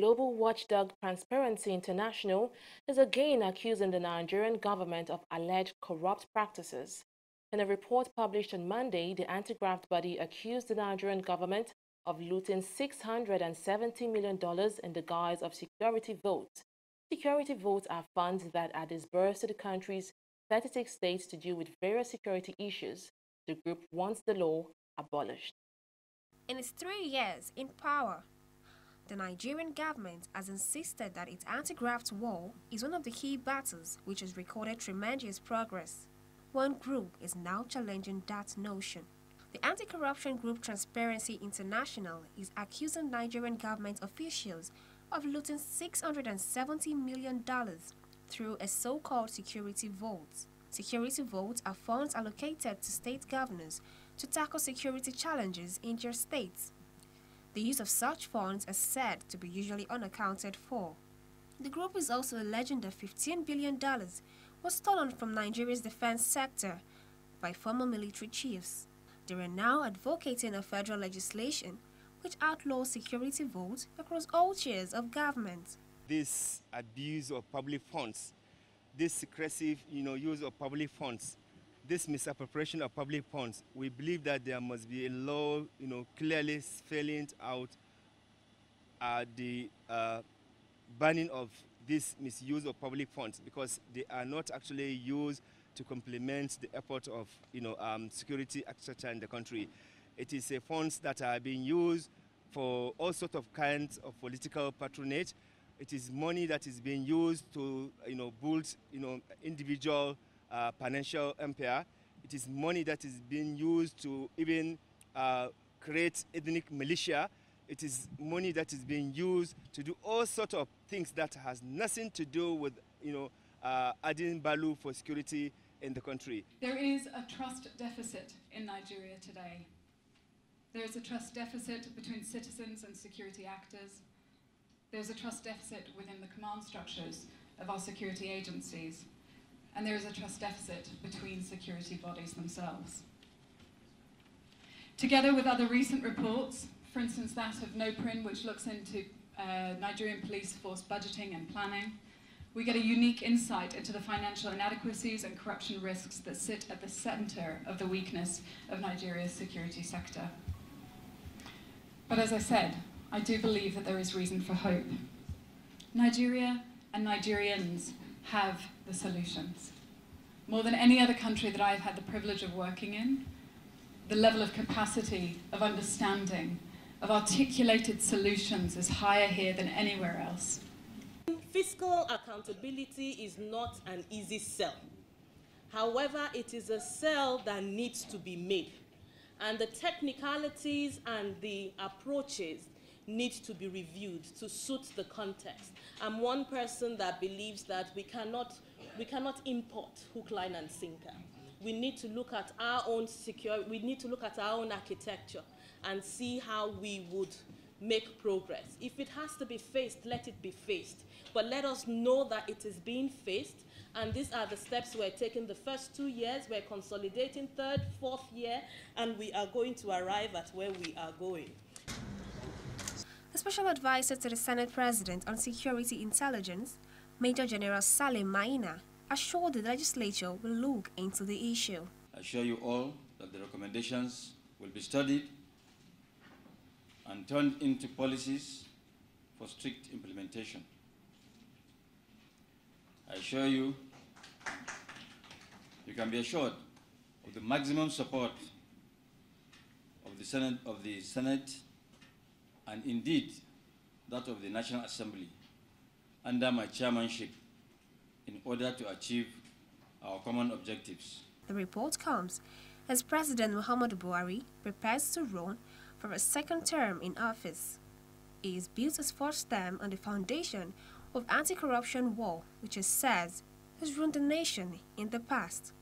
global watchdog Transparency International is again accusing the Nigerian government of alleged corrupt practices. In a report published on Monday, the anti-graft body accused the Nigerian government of looting $670 million in the guise of security votes. Security votes are funds that are disbursed to the country's 36 states to deal with various security issues. The group wants the law abolished. In its 3 years in power, the Nigerian government has insisted that its anti-graft war is one of the key battles which has recorded tremendous progress. One group is now challenging that notion. The anti-corruption group Transparency International is accusing Nigerian government officials of looting $670 million through a so-called security vote. Security votes are funds allocated to state governors to tackle security challenges in their states. The use of such funds is said to be usually unaccounted for. The group is also alleging that $15 billion was stolen from Nigeria's defense sector by former military chiefs. They are now advocating a federal legislation which outlaws security votes across all tiers of government. This abuse of public funds, this secretive use of public funds, this misappropriation of public funds, we believe that there must be a law clearly spelling out the banning of this misuse of public funds, because they are not actually used to complement the effort of security architecture in the country. It is funds that are being used for all sorts of kinds of political patronage. It is money that is being used to build individual financial empire. It is money that is being used to even create ethnic militia. It is money that is being used to do all sorts of things that has nothing to do with adding value for security in the country. There is a trust deficit in Nigeria today. There is a trust deficit between citizens and security actors. There's a trust deficit within the command structures of our security agencies. And there is a trust deficit between security bodies themselves. Together with other recent reports, for instance that of NOPRIN, which looks into Nigerian police force budgeting and planning, we get a unique insight into the financial inadequacies and corruption risks that sit at the center of the weakness of Nigeria's security sector. But as I said, I do believe that there is reason for hope. Nigeria and Nigerians have the solutions. More than any other country that I've had the privilege of working in, the level of capacity, of understanding, of articulated solutions is higher here than anywhere else. Fiscal accountability is not an easy sell. However, it is a sell that needs to be made. And the technicalities and the approaches need to be reviewed to suit the context. I'm one person that believes that we cannot import hook, line, and sinker. We need to look at our own we need to look at our own architecture and see how we would make progress. If it has to be faced, let it be faced. But let us know that it is being faced, and these are the steps we're taking the first 2 years. We're consolidating third, fourth year, and we are going to arrive at where we are going. The Special Advisor to the Senate President on Security Intelligence, Major General Salim Maina, assured the legislature will look into the issue. I assure you all that the recommendations will be studied and turned into policies for strict implementation. I assure you, you can be assured of the maximum support of the Senate and indeed that of the National Assembly under my chairmanship in order to achieve our common objectives. The report comes as President Muhammadu Buhari prepares to run for a second term in office. He is built his first term on the foundation of anti-corruption war, which it says has ruled the nation in the past.